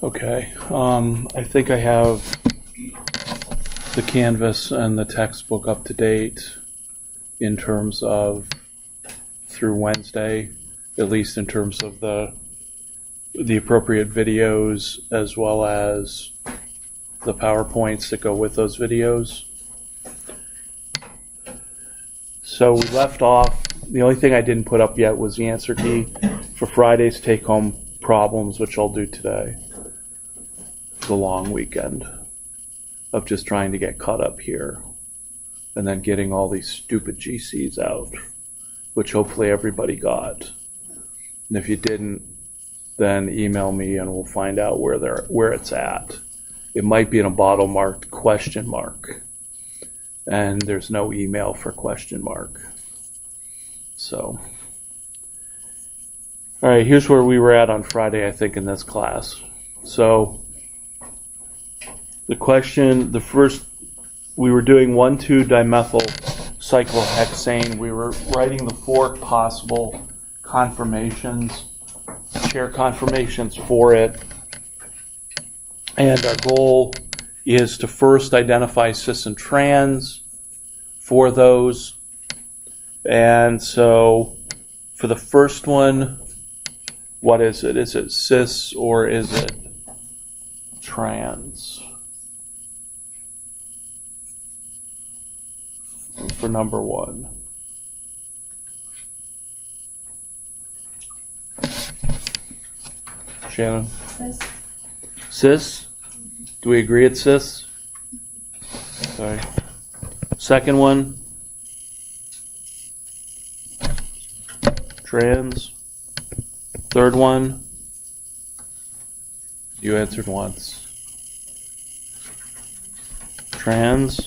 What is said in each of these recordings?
Okay, I think I have the Canvas and the textbook up to date in terms of through Wednesday, at least in terms of the appropriate videos as well as the PowerPoints that go with those videos. So we left off, the only thing I didn't put up yet was the answer key for Friday's take-home problems, which I'll do today. The long weekend of just trying to get caught up here and then getting all these stupid GCs out, which hopefully everybody got. And if you didn't, then email me and we'll find out where it's at. It might be in a bottle marked question mark, and there's no email for question mark. So, all right, here's where we were at on Friday, I think, in this class. So the first, we were doing 1,2-dimethyl cyclohexane. We were writing the 4 possible conformations, chair conformations for it. And our goal is to first identify cis and trans for those. And so for the first one, what is it? Is it cis or is it trans? For number 1. Shannon? Cis. Cis? Do we agree it's cis? Sorry. Second one? Trans? Third one? You answered once. Trans?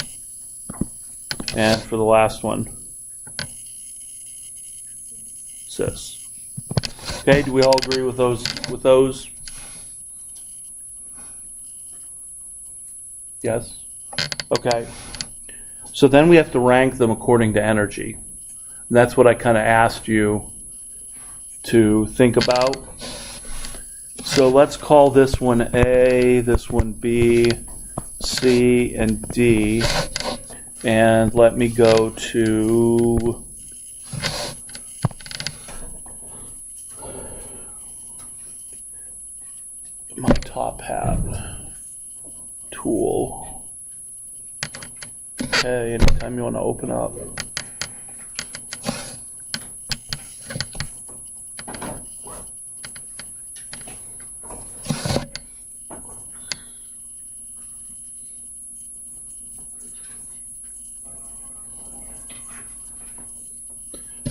And for the last one, cis. Okay, do we all agree with those? Yes? Okay. So then we have to rank them according to energy. And that's what I kind of asked you to think about. So let's call this one A, this one B, C, and D. And let me go to my top hat tool. Okay, anytime you want to open up.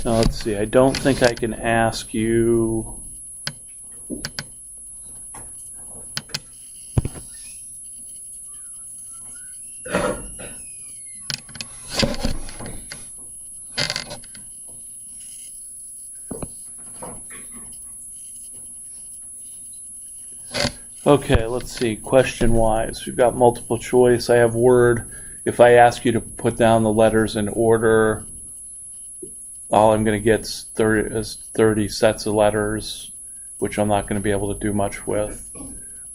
Now let's see, I don't think I can ask you. Okay, let's see, question-wise. We've got multiple choice. I have Word. If I ask you to put down the letters in order, all I'm going to get is 30 sets of letters, which I'm not going to be able to do much with.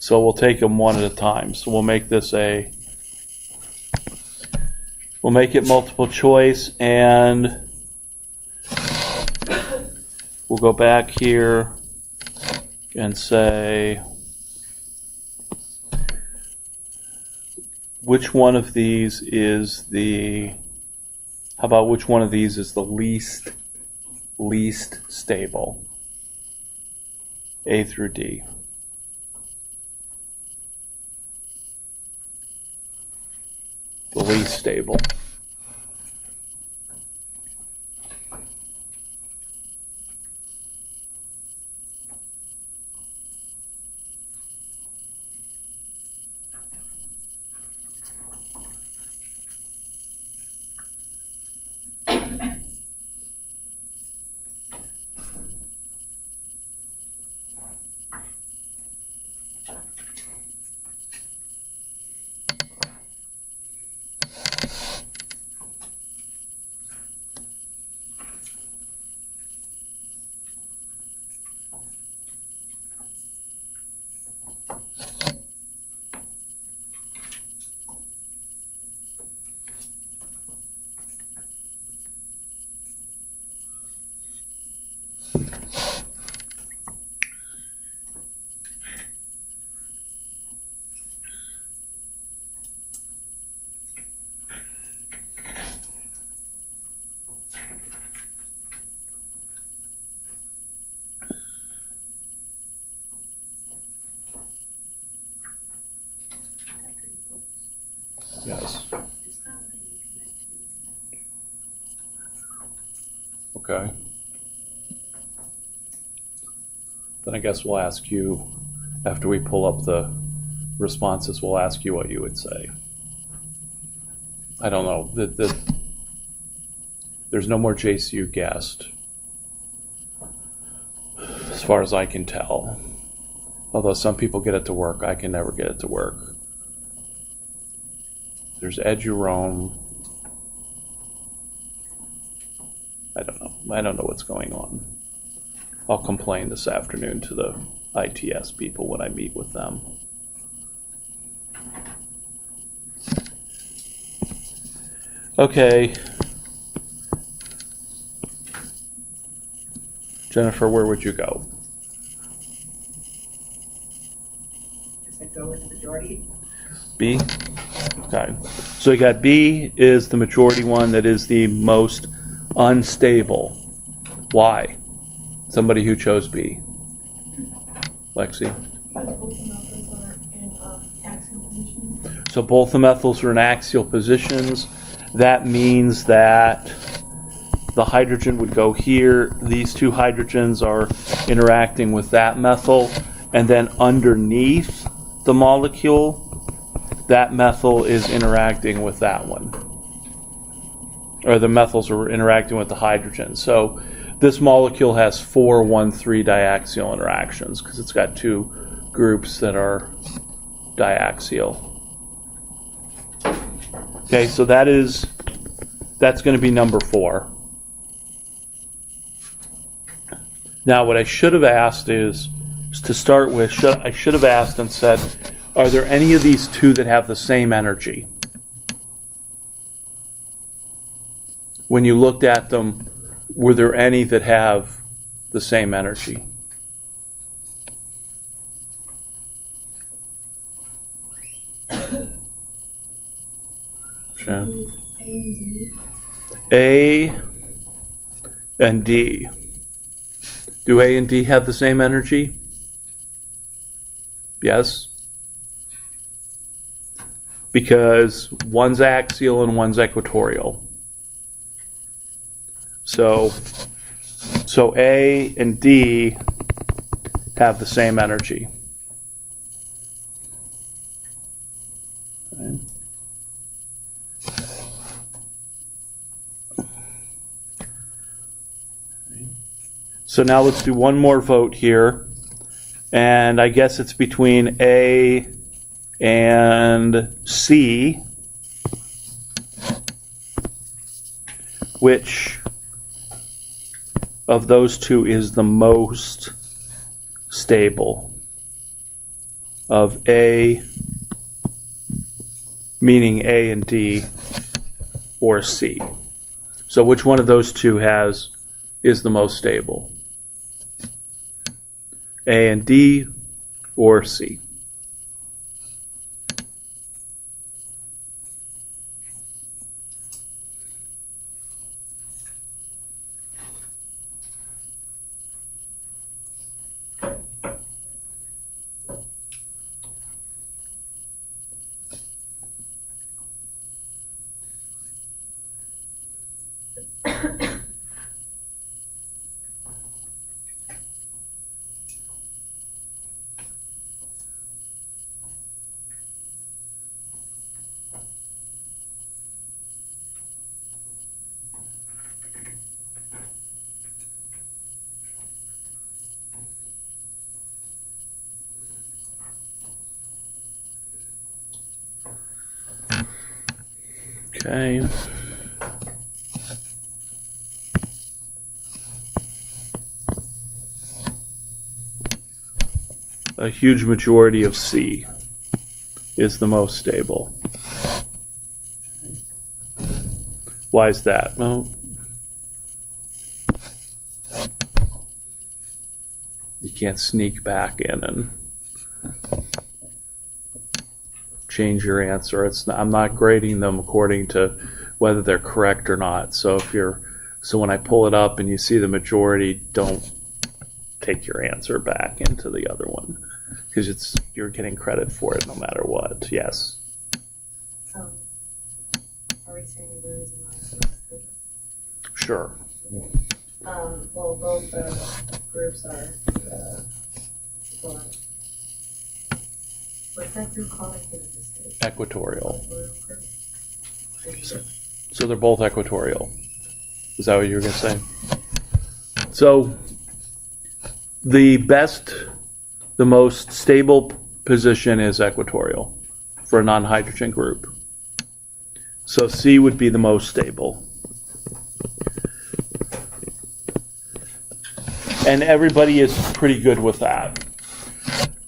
So we'll take them one at a time. So we'll make it multiple choice, and we'll go back here and say, which one of these is the least stable? A through D. The least stable. Yes. Okay. Then I guess we'll ask you, after we pull up the responses, we'll ask you what you would say. I don't know. There's no more JCU guest, as far as I can tell. Although some people get it to work, I can never get it to work. There's Ed Jerome. I don't know. I don't know what's going on. I'll complain this afternoon to the ITS people when I meet with them. Okay. Jennifer, where would you go? Does it go with the majority? B? Okay. So you got B is the majority one that is the most unstable. Why? Somebody who chose B. Lexi? So both the methyls are in axial positions. That means that the hydrogen would go here. These two hydrogens are interacting with that methyl. And then underneath the molecule, that methyl is interacting with that one. Or the methyls are interacting with the hydrogen. So this molecule has 4,1,3 diaxial interactions because it's got two groups that are diaxial. Okay, so that's going to be number 4. Now, what I should have asked is, to start with, I should have asked and said, are there any of these two that have the same energy? When you looked at them, were there any that have the same energy? Sure. A and D. Do A and D have the same energy? Yes. Because one's axial and one's equatorial. So A and D have the same energy. Okay. So now let's do one more vote here. And I guess it's between A and C. Which of those two is the most stable? Of A, meaning A and D, or C? So which one of those two is the most stable? A and D or C? Okay. A huge majority of C is the most stable. Why is that? Well, you can't sneak back in and change your answer. I'm not grading them according to whether they're correct or not. So when I pull it up and you see the majority, don't take your answer back into the other one because you're getting credit for it no matter what. Yes. Sure. Well, both groups are, what's that group called? I think it's a state. Equatorial. Group. So they're both equatorial. Is that what you were going to say? So the most stable position is equatorial for a non-hydrogen group. So C would be the most stable. And everybody is pretty good with that.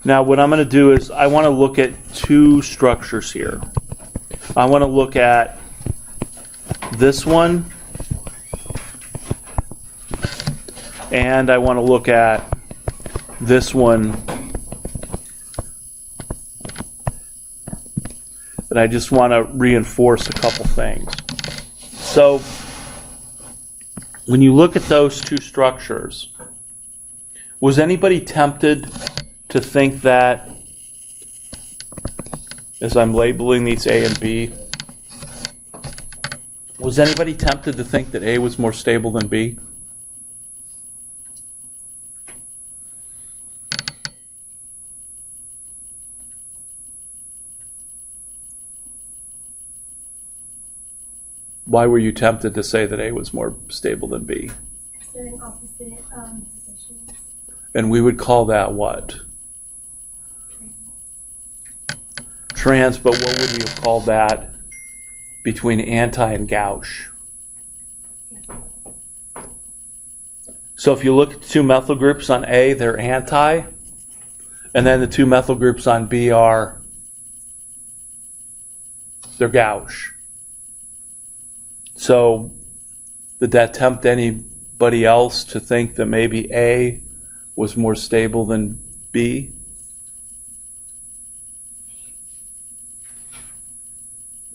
Now what I'm going to do is I want to look at two structures here. I want to look at this one, and I want to look at this one. And I just want to reinforce a couple things. So when you look at those two structures, was anybody tempted to think that, as I'm labeling these A and B, was anybody tempted to think that A was more stable than B? Why were you tempted to say that A was more stable than B? They're in opposite positions. And we would call that what? Trans, but what would we have called that between anti and gauche? So if you look at the two methyl groups on A, they're anti, and then the two methyl groups on B they're gauche. So did that tempt anybody else to think that maybe A was more stable than B?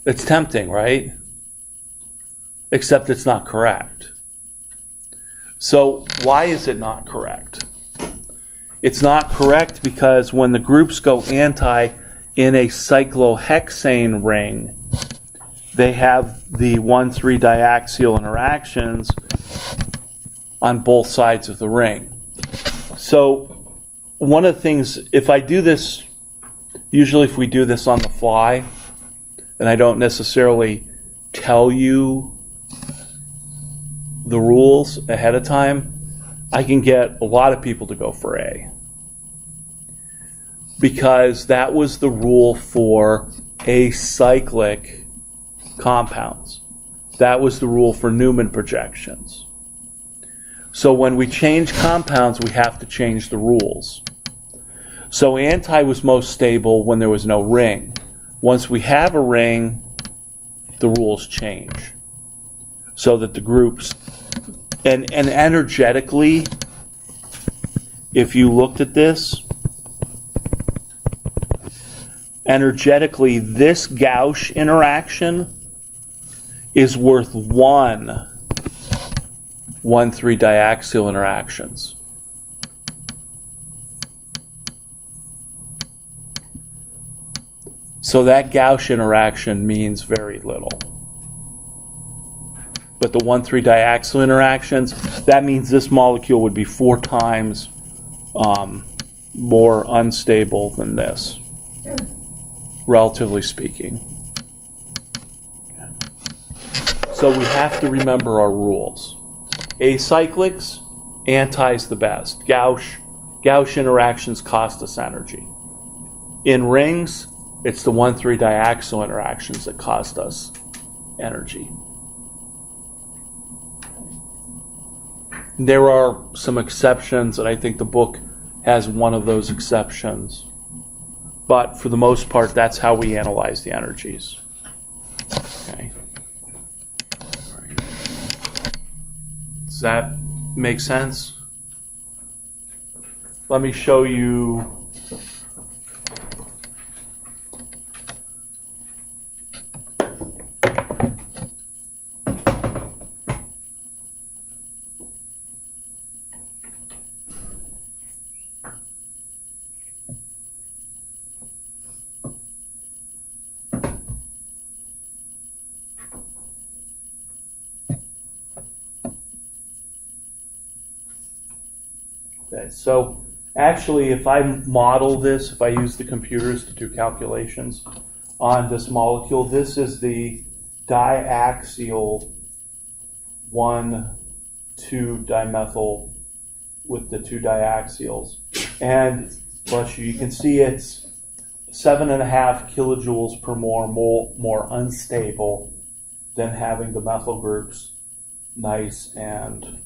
It's tempting, right? Except it's not correct. So why is it not correct? It's not correct because when the groups go anti in a cyclohexane ring, they have the 1,3 diaxial interactions on both sides of the ring. So one of the things, if I do this, usually if we do this on the fly, and I don't necessarily tell you the rules ahead of time, I can get a lot of people to go for A. Because that was the rule for acyclic compounds. That was the rule for Newman projections. So when we change compounds, we have to change the rules. So anti was most stable when there was no ring. Once we have a ring, the rules change. So that the groups, and energetically, if you looked at this, energetically, this gauche interaction is worth 1,3 diaxial interactions. So that gauche interaction means very little. But the 1,3 diaxial interactions, that means this molecule would be 4 times more unstable than this, relatively speaking. So we have to remember our rules. Acyclics, anti's the best. Gauche interactions cost us energy. In rings, it's the 1,3 diaxial interactions that cost us energy. There are some exceptions, and I think the book has one of those exceptions. But for the most part, that's how we analyze the energies. Okay. Does that make sense? Let me show you. Okay, so actually if I model this, if I use the computers to do calculations on this molecule, this is the diaxial 1,2-dimethyl with the two diaxials. And bless you, you can see it's 7.5 kilojoules per more unstable than having the methyl groups nice and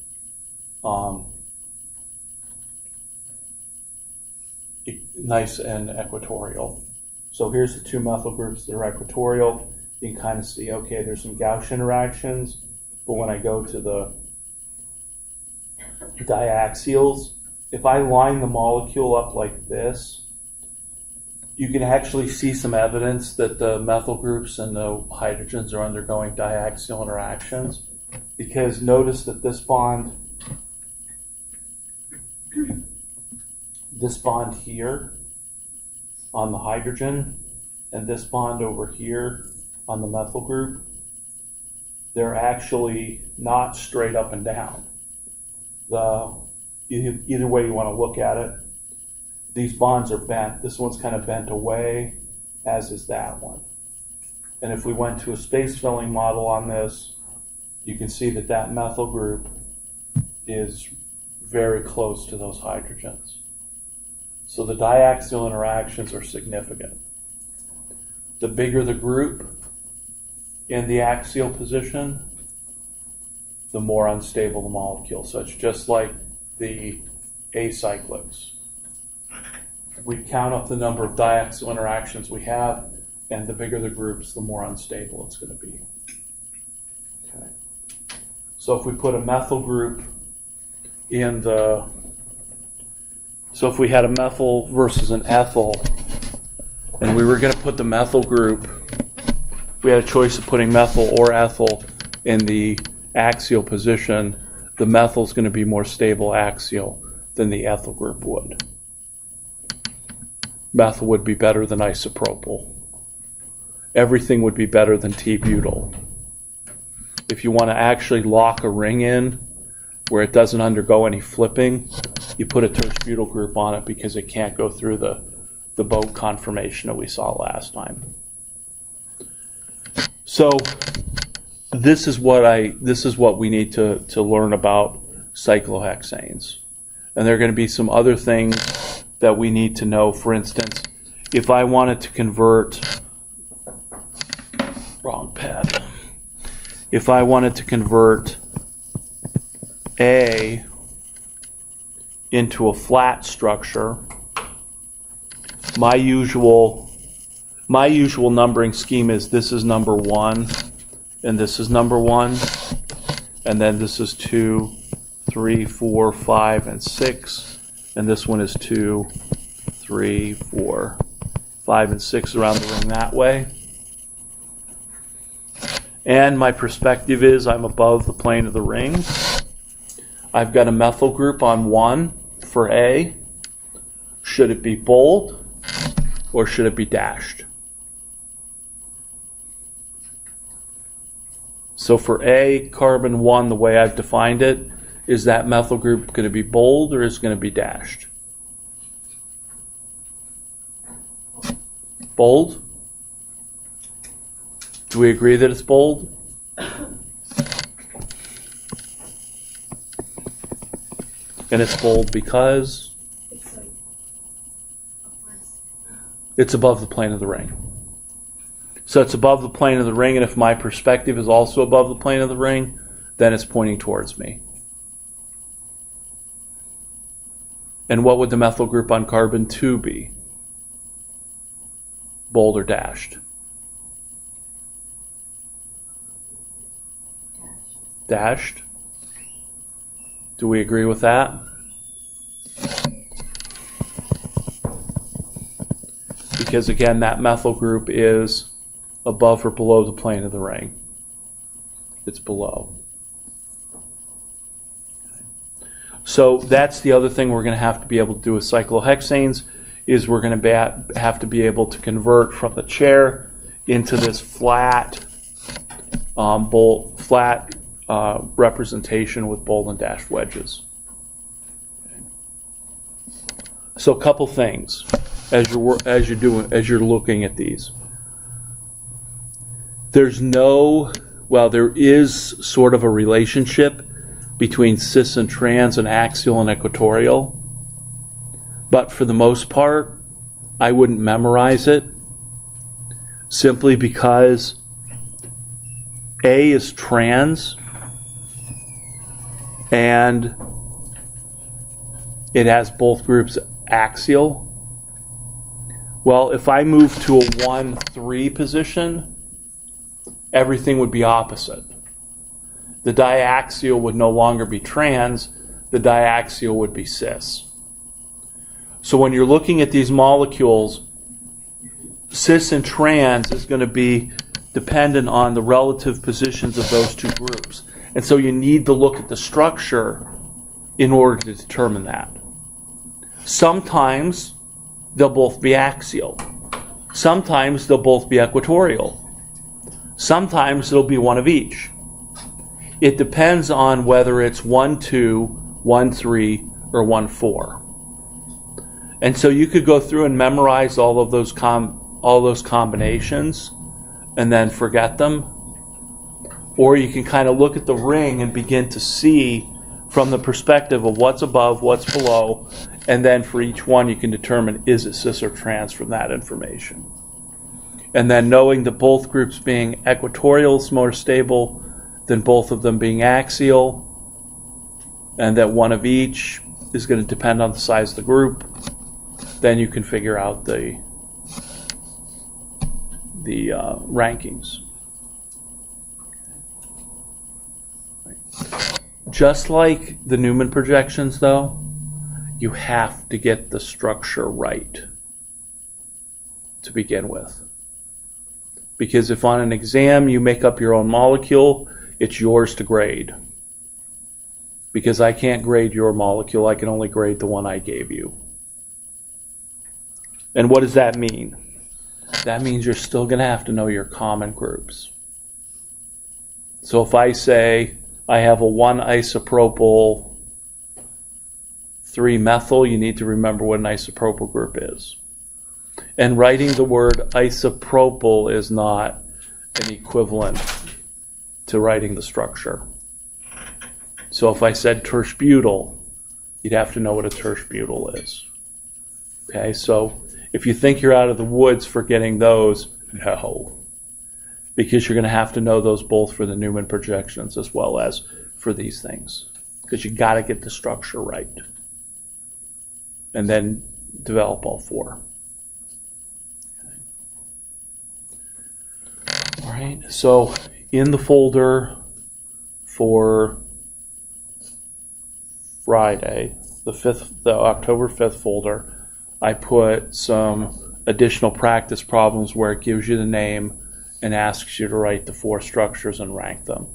equatorial. So here's the two methyl groups that are equatorial. You can kind of see, okay, there's some Gauss interactions, but when I go to the diaxials, if I line the molecule up like this, you can actually see some evidence that the methyl groups and the hydrogens are undergoing diaxial interactions, because notice that this bond here on the hydrogen and this bond over here on the methyl group, they're actually not straight up and down. Either way you want to look at it, these bonds are bent. This one's kind of bent away, as is that one. And if we went to a space filling model on this, you can see that that methyl group is very close to those hydrogens. So the diaxial interactions are significant. The bigger the group in the axial position, the more unstable the molecule. So it's just like the acyclics. We count up the number of diaxial interactions we have, and the bigger the groups, the more unstable it's going to be. Okay. So if we put a methyl group in the, so if we had a methyl versus an ethyl, and we were going to put the methyl group, we had a choice of putting methyl or ethyl in the axial position, the methyl is going to be more stable axial than the ethyl group would. Methyl would be better than isopropyl. Everything would be better than T-butyl. If you want to actually lock a ring in where it doesn't undergo any flipping, you put a terse butyl group on it because it can't go through the boat conformation that we saw last time. So this is what we need to learn about cyclohexanes. And there are going to be some other things that we need to know. For instance, if I wanted to convert, if I wanted to convert A into a flat structure, my usual numbering scheme is this is number 1 and this is number 1, and then this is 2, 3, 4, 5, and 6. And this one is 2, 3, 4, 5, and 6 around the ring that way. And my perspective is I'm above the plane of the ring. I've got a methyl group on 1 for A. Should it be bold or should it be dashed? So for A, carbon 1, the way I've defined it, is that methyl group going to be bold or is it going to be dashed? Bold? Do we agree that it's bold? And it's bold because it's above the plane of the ring. So it's above the plane of the ring, and if my perspective is also above the plane of the ring, then it's pointing towards me. And what would the methyl group on carbon 2 be? Bold or dashed? Dashed. Do we agree with that? Because again, that methyl group is above or below the plane of the ring. It's below. So that's the other thing we're going to have to be able to do with cyclohexanes, is we're going to have to be able to convert from the chair into this flat representation with bold and dashed wedges. Okay. So a couple things as you're looking at these. There is sort of a relationship between cis and trans and axial and equatorial, but for the most part, I wouldn't memorize it simply because A is trans and it has both groups axial. Well, if I move to a 1-3 position, everything would be opposite. The diaxial would no longer be trans, the diaxial would be cis. So when you're looking at these molecules, cis and trans is going to be dependent on the relative positions of those two groups. And so you need to look at the structure in order to determine that. Sometimes they'll both be axial. Sometimes they'll both be equatorial. Sometimes it'll be one of each. It depends on whether it's 1-2, 1-3, or 1-4. And so you could go through and memorize all those combinations and then forget them. Or you can kind of look at the ring and begin to see from the perspective of what's above, what's below, and then for each one you can determine is it cis or trans from that information. And then knowing that both groups being equatorial is more stable than both of them being axial, and that one of each is going to depend on the size of the group, then you can figure out the rankings. Just like the Newman projections, though, you have to get the structure right to begin with. Because if on an exam you make up your own molecule, it's yours to grade. Because I can't grade your molecule, I can only grade the one I gave you. And what does that mean? That means you're still going to have to know your common groups. So if I say I have a 1-isopropyl 3-methyl, you need to remember what an isopropyl group is. And writing the word isopropyl is not an equivalent to writing the structure. So if I said tertibutyl, you'd have to know what a tertibutyl is. Okay, so if you think you're out of the woods for getting those, no. Because you're going to have to know those both for the Newman projections as well as for these things. Because you got to get the structure right. And then develop all four. All right, so in the folder for Friday, the October 5th folder, I put some additional practice problems where it gives you the name and asks you to write the 4 structures and rank them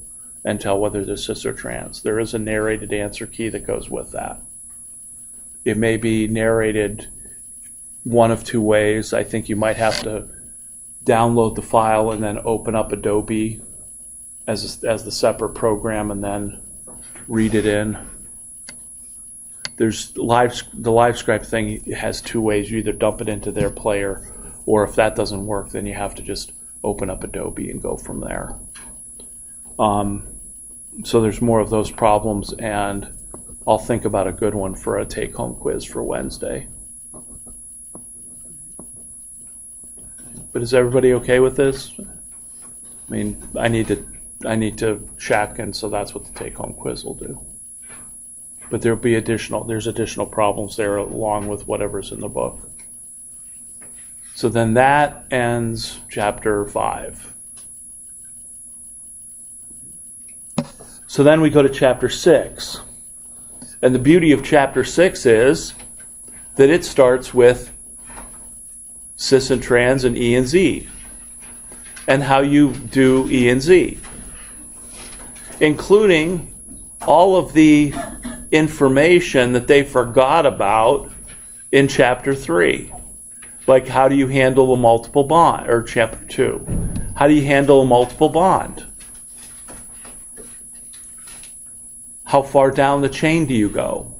and tell whether they're cis or trans. There is a narrated answer key that goes with that. It may be narrated one of 2 ways. I think you might have to download the file and then open up Adobe as the separate program and then read it in. There's the LiveScribe thing has 2 ways. You either dump it into their player, or if that doesn't work, then you have to just open up Adobe and go from there. So there's more of those problems, and I'll think about a good one for a take-home quiz for Wednesday. But is everybody okay with this? I mean, I need to check, and so that's what the take-home quiz will do. But there's additional problems there along with whatever's in the book. So then that ends chapter 5. So then we go to chapter 6. And the beauty of chapter 6 is that it starts with cis and trans and E and Z, and how you do E and Z, including all of the information that they forgot about in chapter 3. Like, how do you handle a multiple bond? Or chapter 2. How do you handle a multiple bond? How far down the chain do you go?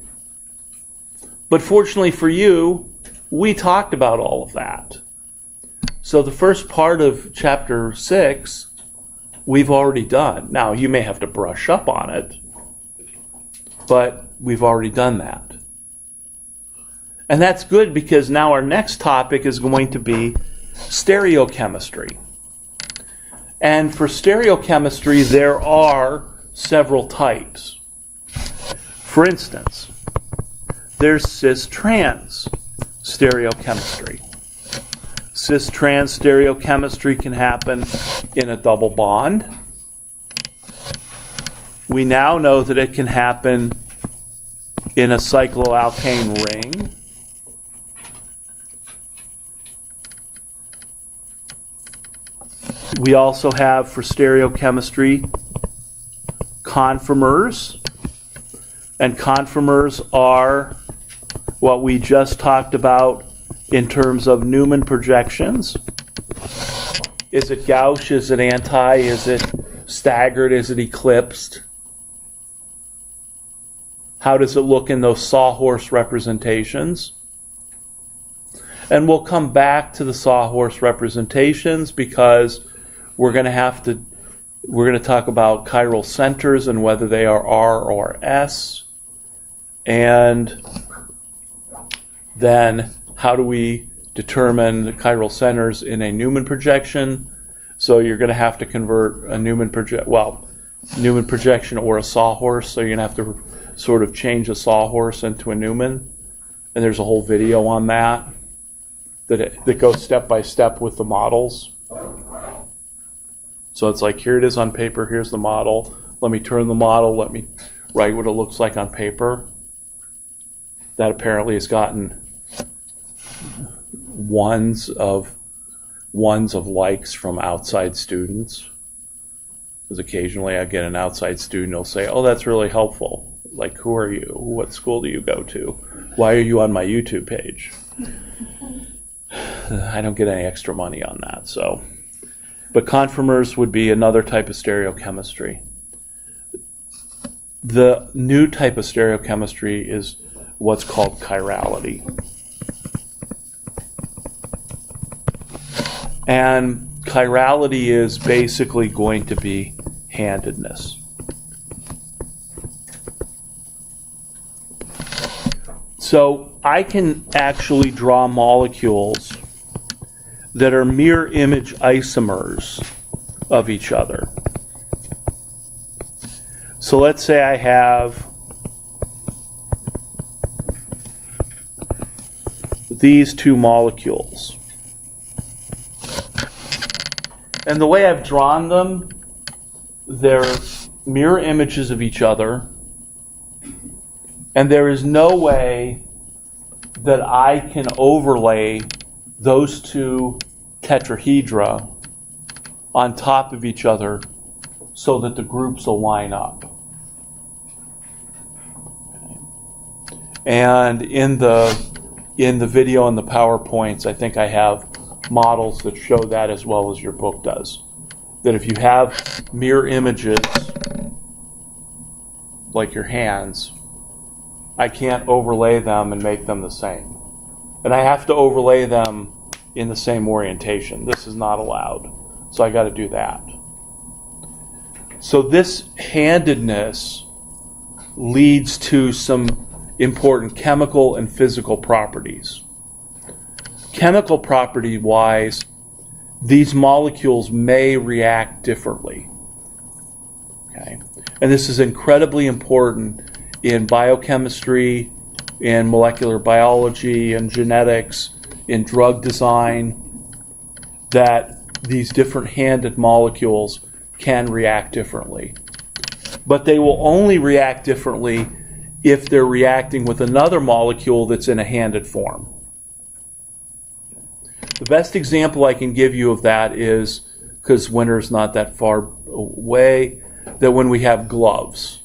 But fortunately for you, we talked about all of that. So the first part of chapter 6, we've already done. Now, you may have to brush up on it, but we've already done that. And that's good because now our next topic is going to be stereochemistry. And for stereochemistry, there are several types. For instance, there's cis-trans stereochemistry. Cis-trans stereochemistry can happen in a double bond. We now know that it can happen in a cycloalkane ring. We also have, for stereochemistry, conformers. And conformers are what we just talked about in terms of Newman projections. Is it gauche? Is it anti? Is it staggered? Is it eclipsed? How does it look in those sawhorse representations? And we'll come back to the sawhorse representations because we're going to talk about chiral centers and whether they are R or S. And then how do we determine the chiral centers in a Newman projection? So you're going to have to convert a Newman projection or a sawhorse. So you're going to have to sort of change a sawhorse into a Newman. And there's a whole video on that that goes step by step with the models. So it's like, here it is on paper, here's the model. Let me turn the model, let me write what it looks like on paper. That apparently has gotten ones of likes from outside students. Because occasionally I get an outside student who'll say, oh, that's really helpful. Like, who are you? What school do you go to? Why are you on my YouTube page? I don't get any extra money on that, so. But conformers would be another type of stereochemistry. The new type of stereochemistry is what's called chirality. And chirality is basically going to be handedness. So I can actually draw molecules that are mirror image isomers of each other. So let's say I have these two molecules. And the way I've drawn them, they're mirror images of each other. And there is no way that I can overlay those two tetrahedra on top of each other so that the groups will line up. And in the video and the PowerPoints, I think I have models that show that as well as your book does. That if you have mirror images, like your hands, I can't overlay them and make them the same. And I have to overlay them in the same orientation. This is not allowed. So I got to do that. So this handedness leads to some important chemical and physical properties. Chemical property-wise, these molecules may react differently. Okay? And this is incredibly important in biochemistry, in molecular biology, in genetics, in drug design, that these different handed molecules can react differently. But they will only react differently if they're reacting with another molecule that's in a handed form. The best example I can give you of that is, because winter's not that far away, that when we have gloves,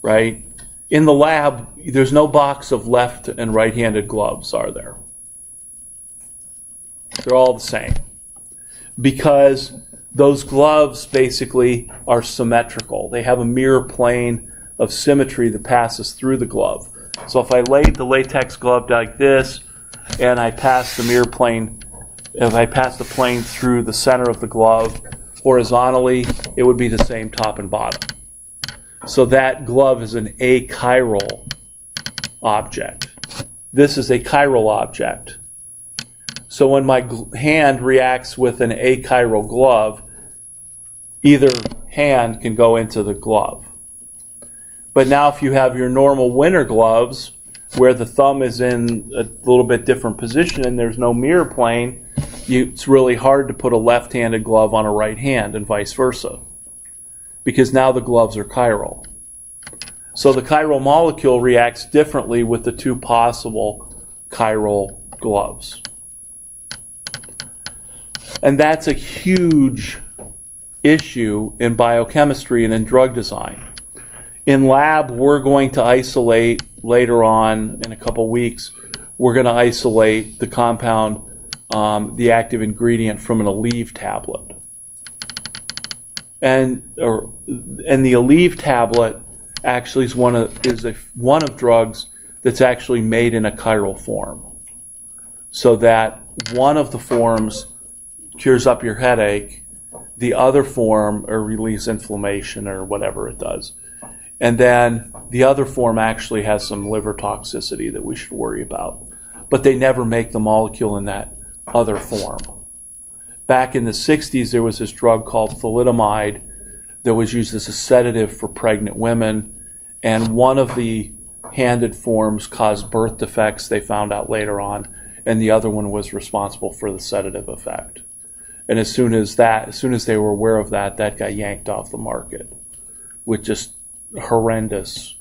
right? In the lab, there's no box of left and right-handed gloves, are there? They're all the same. Because those gloves basically are symmetrical. They have a mirror plane of symmetry that passes through the glove. So if I laid the latex glove like this, and I passed the mirror plane, if I passed the plane through the center of the glove horizontally, it would be the same top and bottom. So that glove is an achiral object. This is a chiral object. So when my hand reacts with an achiral glove, either hand can go into the glove. But now if you have your normal winter gloves, where the thumb is in a little bit different position and there's no mirror plane, it's really hard to put a left-handed glove on a right hand and vice versa, because now the gloves are chiral. So the chiral molecule reacts differently with the two possible chiral gloves. And that's a huge issue in biochemistry and in drug design. In lab, we're going to isolate later on in a couple weeks, we're going to isolate the compound, the active ingredient from an Aleve tablet. And the Aleve tablet actually is one of drugs that's actually made in a chiral form, so that one of the forms cures up your headache, the other form or relieves inflammation or whatever it does. And then the other form actually has some liver toxicity that we should worry about. But they never make the molecule in that other form. Back in the 60s, there was this drug called Thalidomide that was used as a sedative for pregnant women. And one of the handed forms caused birth defects, they found out later on. And the other one was responsible for the sedative effect. And as soon as they were aware of that, that got yanked off the market with just horrendous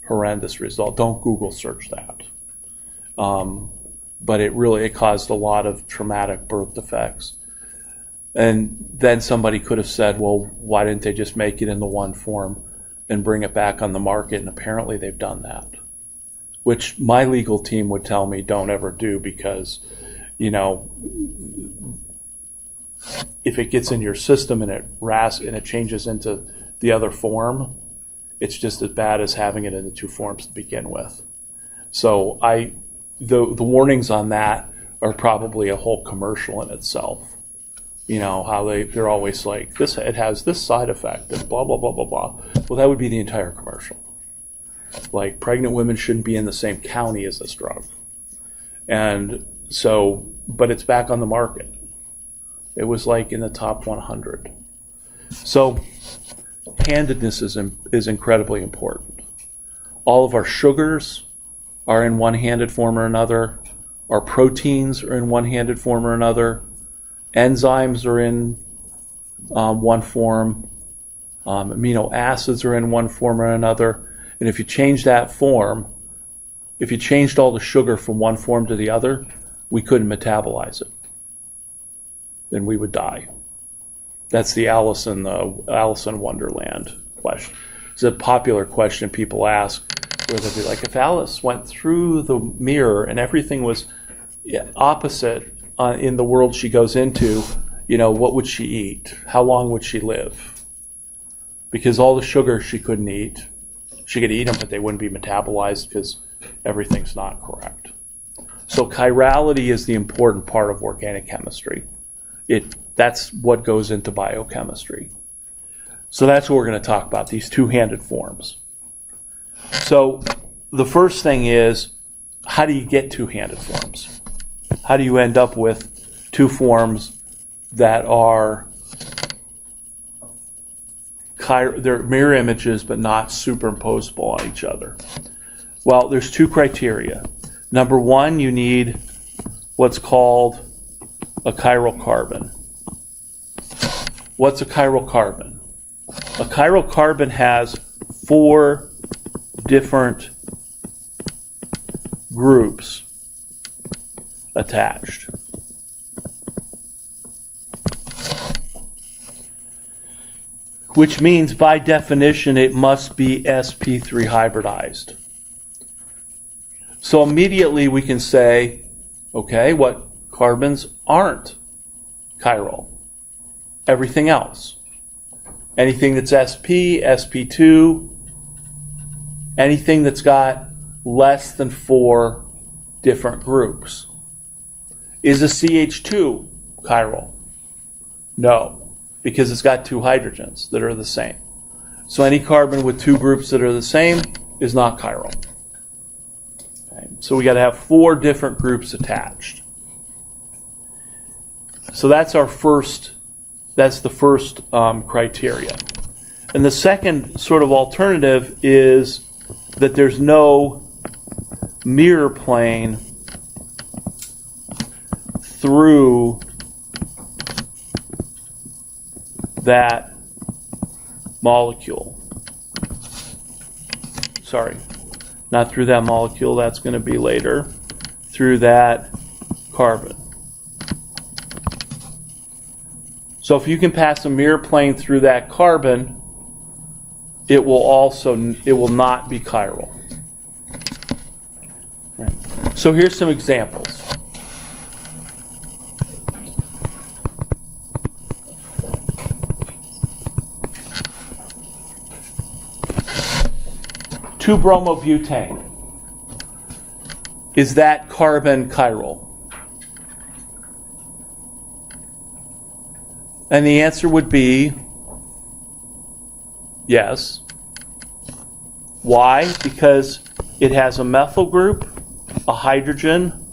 result. Don't Google search that. But it caused a lot of traumatic birth defects. And then somebody could have said, well, why didn't they just make it in the one form and bring it back on the market? And apparently they've done that, which my legal team would tell me don't ever do, because, if it gets in your system and it changes into the other form, it's just as bad as having it in the two forms to begin with. So the warnings on that are probably a whole commercial in itself. How they're always like, it has this side effect and blah, blah, blah, blah, blah. Well, that would be the entire commercial. Like, pregnant women shouldn't be in the same county as this drug. And so, but it's back on the market. It was like in the top 100. So handedness is incredibly important. All of our sugars are in one-handed form or another. Our proteins are in one-handed form or another. Enzymes are in one form. Amino acids are in one form or another. And if you change that form, if you changed all the sugar from one form to the other, we couldn't metabolize it. Then we would die. That's the Allison Wonderland question. It's a popular question people ask, where they'll be like, if Alice went through the mirror and everything was opposite in the world she goes into, what would she eat? How long would she live? Because all the sugar she couldn't eat. She could eat them, but they wouldn't be metabolized because everything's not correct. So chirality is the important part of organic chemistry. That's what goes into biochemistry. So that's what we're going to talk about, these two-handed forms. So the first thing is, how do you get two-handed forms? How do you end up with two forms that are they're mirror images but not superimposable on each other? Well, there's two criteria. Number one, you need what's called a chiral carbon. What's a chiral carbon? A chiral carbon has 4 different groups attached. Which means, by definition, it must be sp3 hybridized. So immediately we can say, okay, what carbons aren't chiral? Everything else. Anything that's sp2, anything that's got less than 4 different groups. Is a CH2 chiral? No, because it's got 2 hydrogens that are the same. So any carbon with 2 groups that are the same is not chiral. Okay. So we got to have 4 different groups attached. So that's the first criteria. And the second sort of alternative is that there's no mirror plane through that molecule. Sorry, not through that molecule, that's going to be later. Through that carbon. So if you can pass a mirror plane through that carbon, it will not be chiral. Right. So here's some examples. Two bromobutane. Is that carbon chiral? And the answer would be yes. Why? Because it has a methyl group, a hydrogen,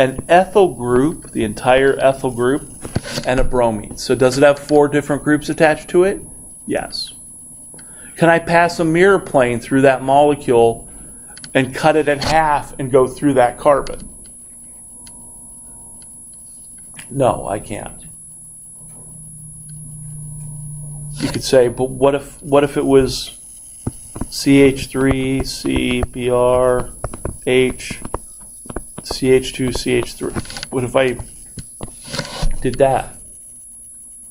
an ethyl group, the entire ethyl group, and a bromine. So does it have 4 different groups attached to it? Yes. Can I pass a mirror plane through that molecule and cut it in half and go through that carbon? No, I can't. You could say, but what if it was CH3, C, Br, H, CH2, CH3? What if I did that?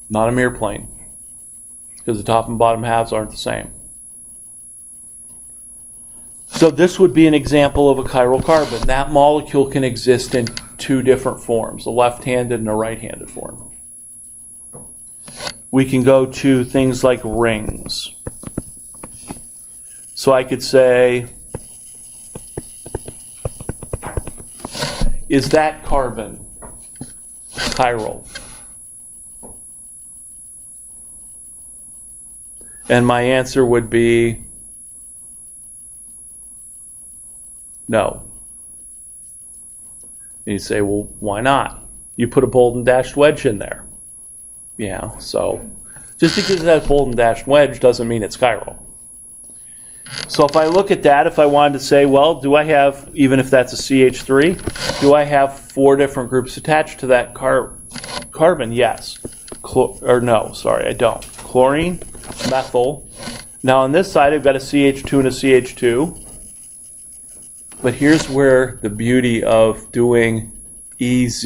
Not a mirror plane, because the top and bottom halves aren't the same. So this would be an example of a chiral carbon. That molecule can exist in 2 different forms, a left-handed and a right-handed form. We can go to things like rings. So I could say, is that carbon chiral? And my answer would be no. And you say, well, why not? You put a bold and dashed wedge in there. Yeah, so just because it has bold and dashed wedge doesn't mean it's chiral. So if I look at that, if I wanted to say, well, do I have, even if that's a CH3, do I have 4 different groups attached to that carbon? Yes. I don't. Chlorine, methyl. Now on this side, I've got a CH2 and a CH2. But here's where the beauty of doing EZ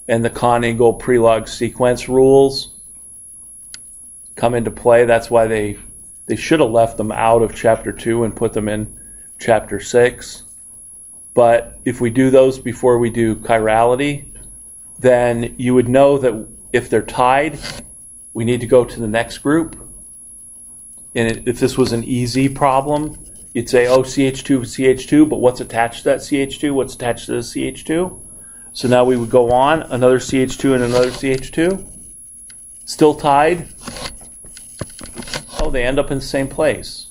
and the Con-Ingle prelog sequence rules come into play. That's why they should have left them out of Chapter 2 and put them in Chapter 6. But if we do those before we do chirality, then you would know that if they're tied, we need to go to the next group. And if this was an EZ problem, you'd say, oh, CH2, CH2, but what's attached to that CH2? What's attached to the CH2? So now we would go on, another CH2 and another CH2. Still tied. Oh, they end up in the same place.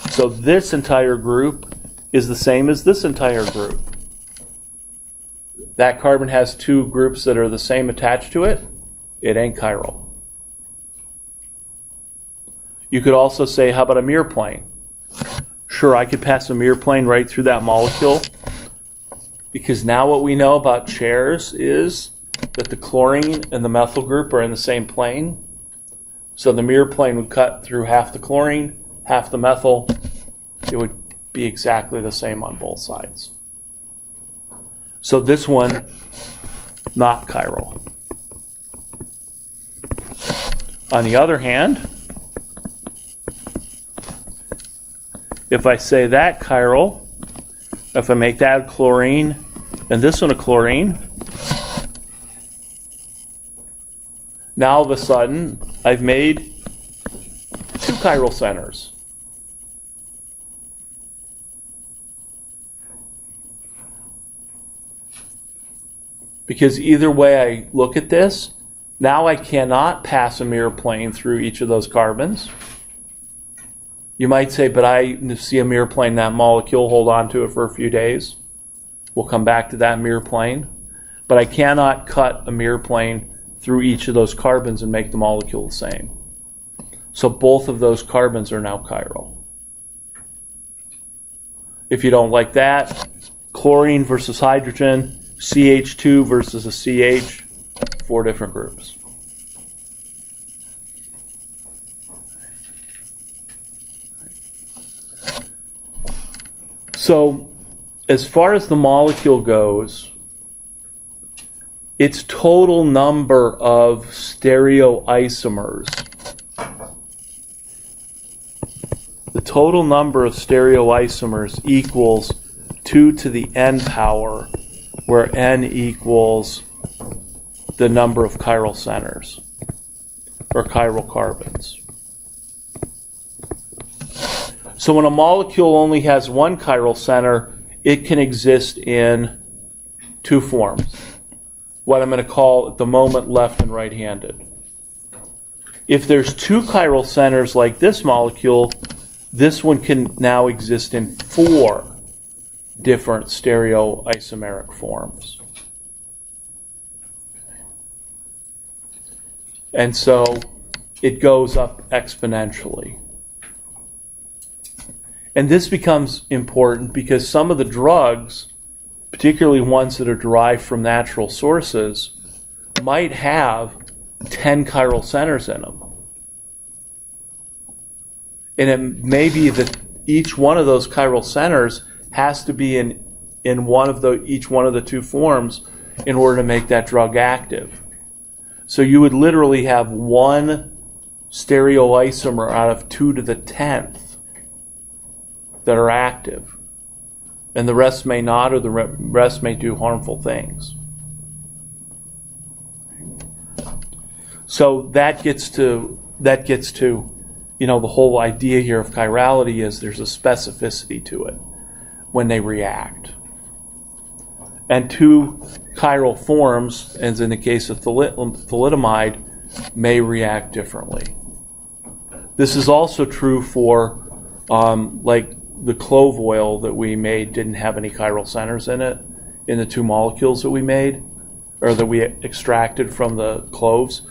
So this entire group is the same as this entire group. That carbon has 2 groups that are the same attached to it. It ain't chiral. You could also say, how about a mirror plane? Sure, I could pass a mirror plane right through that molecule, because now what we know about chairs is that the chlorine and the methyl group are in the same plane. So the mirror plane would cut through half the chlorine, half the methyl. It would be exactly the same on both sides. So this one, not chiral. On the other hand, if I say that chiral, if I make that a chlorine and this one a chlorine, now all of a sudden I've made 2 chiral centers. Because either way I look at this, now I cannot pass a mirror plane through each of those carbons. You might say, but I see a mirror plane, that molecule, hold on to it for a few days. We'll come back to that mirror plane. But I cannot cut a mirror plane through each of those carbons and make the molecule the same. So both of those carbons are now chiral. If you don't like that, chlorine versus hydrogen, CH2 versus a CH, 4 different groups. So as far as the molecule goes, its total number of stereoisomers, the total number of stereoisomers equals 2 to the n power, where n equals the number of chiral centers, or chiral carbons. So when a molecule only has one chiral center, it can exist in 2 forms. What I'm going to call at the moment left and right-handed. If there's 2 chiral centers like this molecule, this one can now exist in 4 different stereoisomeric forms. And so it goes up exponentially. And this becomes important because some of the drugs, particularly ones that are derived from natural sources, might have 10 chiral centers in them. And it may be that each one of those chiral centers has to be in each one of the 2 forms in order to make that drug active. So you would literally have 1 stereoisomer out of 2 to the 10th that are active. And the rest may not, or the rest may do harmful things. So that gets to the whole idea here of chirality is there's a specificity to it when they react. And 2 chiral forms, as in the case of thalidomide, may react differently. This is also true for like the clove oil that we made didn't have any chiral centers in it, in the 2 molecules that we made, or that we extracted from the cloves.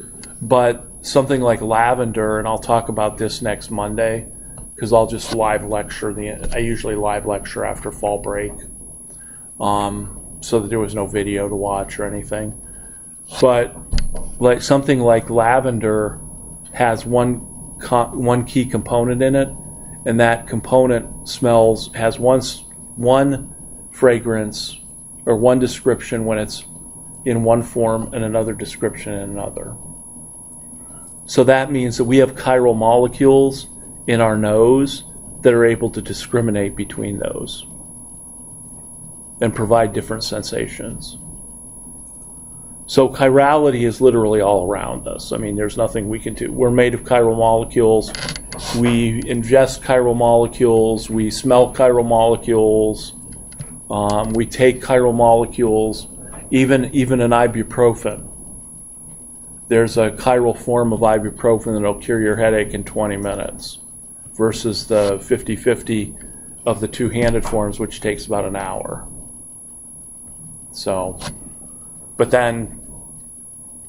But something like lavender, and I'll talk about this next Monday, because I'll just live lecture. I usually live lecture after fall break, so that there was no video to watch or anything. But like something like lavender has one key component in it, and that component has one fragrance or one description when it's in one form and another description in another. So that means that we have chiral molecules in our nose that are able to discriminate between those and provide different sensations. So chirality is literally all around us. I mean, there's nothing we can do. We're made of chiral molecules. We ingest chiral molecules. We smell chiral molecules. We take chiral molecules. Even an ibuprofen. There's a chiral form of ibuprofen that'll cure your headache in 20 minutes versus the 50-50 of the 2-handed forms, which takes about an hour. So, but then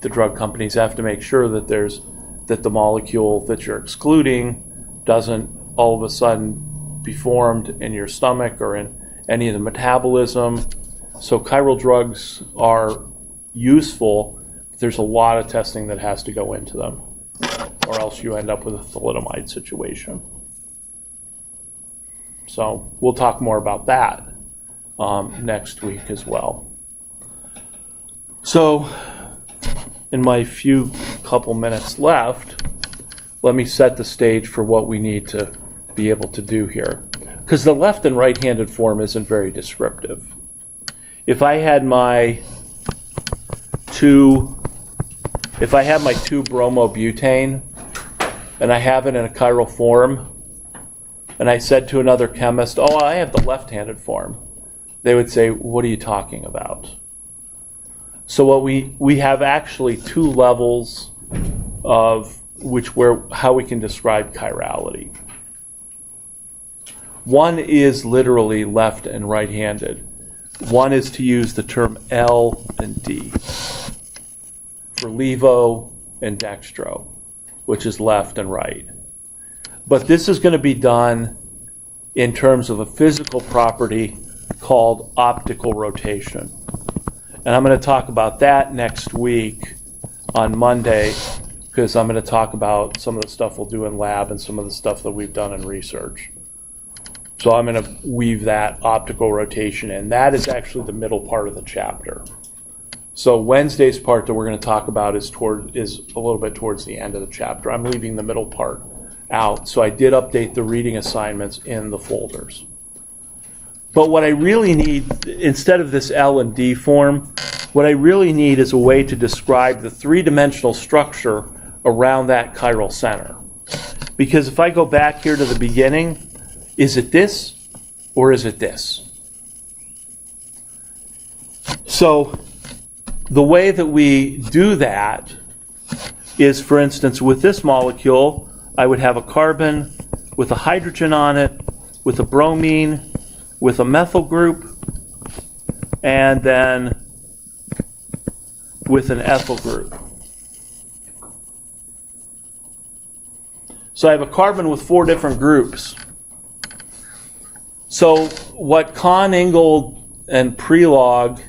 the drug companies have to make sure that the molecule that you're excluding doesn't all of a sudden be formed in your stomach or in any of the metabolism. So chiral drugs are useful. There's a lot of testing that has to go into them, or else you end up with a thalidomide situation. So we'll talk more about that next week as well. So in my couple minutes left, let me set the stage for what we need to be able to do here. Because the left and right-handed form isn't very descriptive. If I had my 2 bromobutane and I have it in a chiral form, and I said to another chemist, oh, I have the left-handed form, they would say, what are you talking about? So what we have actually two levels of how we can describe chirality. One is literally left and right-handed. One is to use the term L and D for levo and dextro, which is left and right. But this is going to be done in terms of a physical property called optical rotation. And I'm going to talk about that next week on Monday, because I'm going to talk about some of the stuff we'll do in lab and some of the stuff that we've done in research. So I'm going to weave that optical rotation in. That is actually the middle part of the chapter. So Wednesday's part that we're going to talk about is a little bit towards the end of the chapter. I'm leaving the middle part out. So I did update the reading assignments in the folders. But what I really need, instead of this L and D form, what I really need is a way to describe the three-dimensional structure around that chiral center. Because if I go back here to the beginning, is it this or is it this? So the way that we do that is, for instance, with this molecule, I would have a carbon with a hydrogen on it, with a bromine, with a methyl group, and then with an ethyl group. So I have a carbon with 4 different groups. So what Kahn, Ingold, and Prelog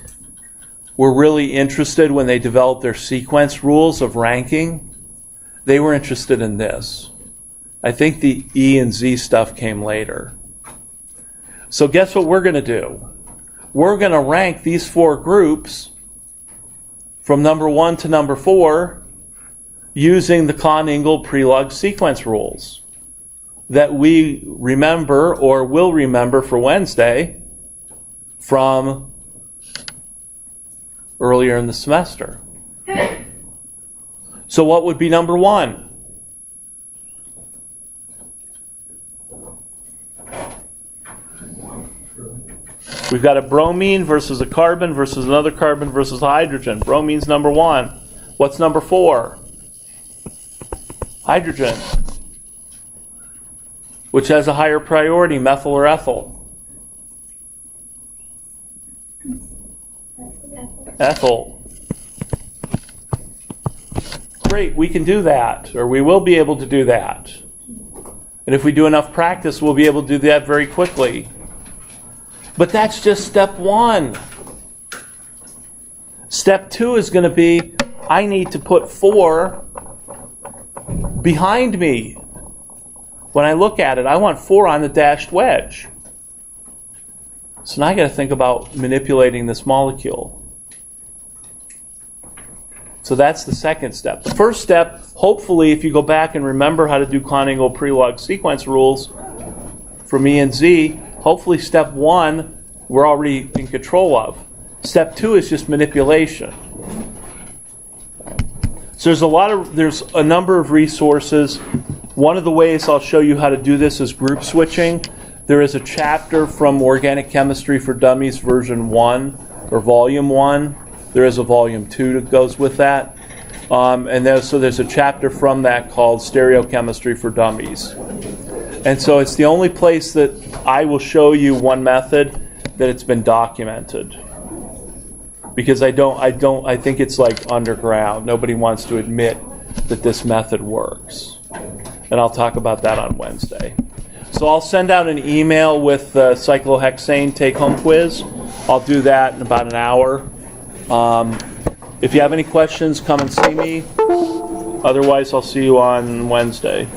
were really interested when they developed their sequence rules of ranking, they were interested in this. I think the E and Z stuff came later. So guess what we're going to do? We're going to rank these 4 groups from number 1 to number 4 using the Kahn-Ingold-Prelog sequence rules that we remember or will remember for Wednesday from earlier in the semester. So what would be number 1? We've got a bromine versus a carbon versus another carbon versus a hydrogen. Bromine's number 1. What's number 4? Hydrogen, which has a higher priority, methyl or ethyl? Ethyl. Great, we can do that, or we will be able to do that. And if we do enough practice, we'll be able to do that very quickly. But that's just step 1. Step 2 is going to be, I need to put 4 behind me. When I look at it, I want 4 on the dashed wedge. So now I got to think about manipulating this molecule. So that's the second step. The first step, hopefully, if you go back and remember how to do Kahn-Ingold-Prelog sequence rules from E and Z, hopefully step 1 we're already in control of. Step 2 is just manipulation. So there's a number of resources. One of the ways I'll show you how to do this is group switching. There is a chapter from Organic Chemistry for Dummies version 1 or volume 1. There is a volume 2 that goes with that. So there's a chapter from that called Stereochemistry for Dummies. And so it's the only place that I will show you one method that it's been documented. Because I think it's like underground. Nobody wants to admit that this method works. And I'll talk about that on Wednesday. So I'll send out an email with the cyclohexane take-home quiz. I'll do that in about an hour. If you have any questions, come and see me. Otherwise, I'll see you on Wednesday.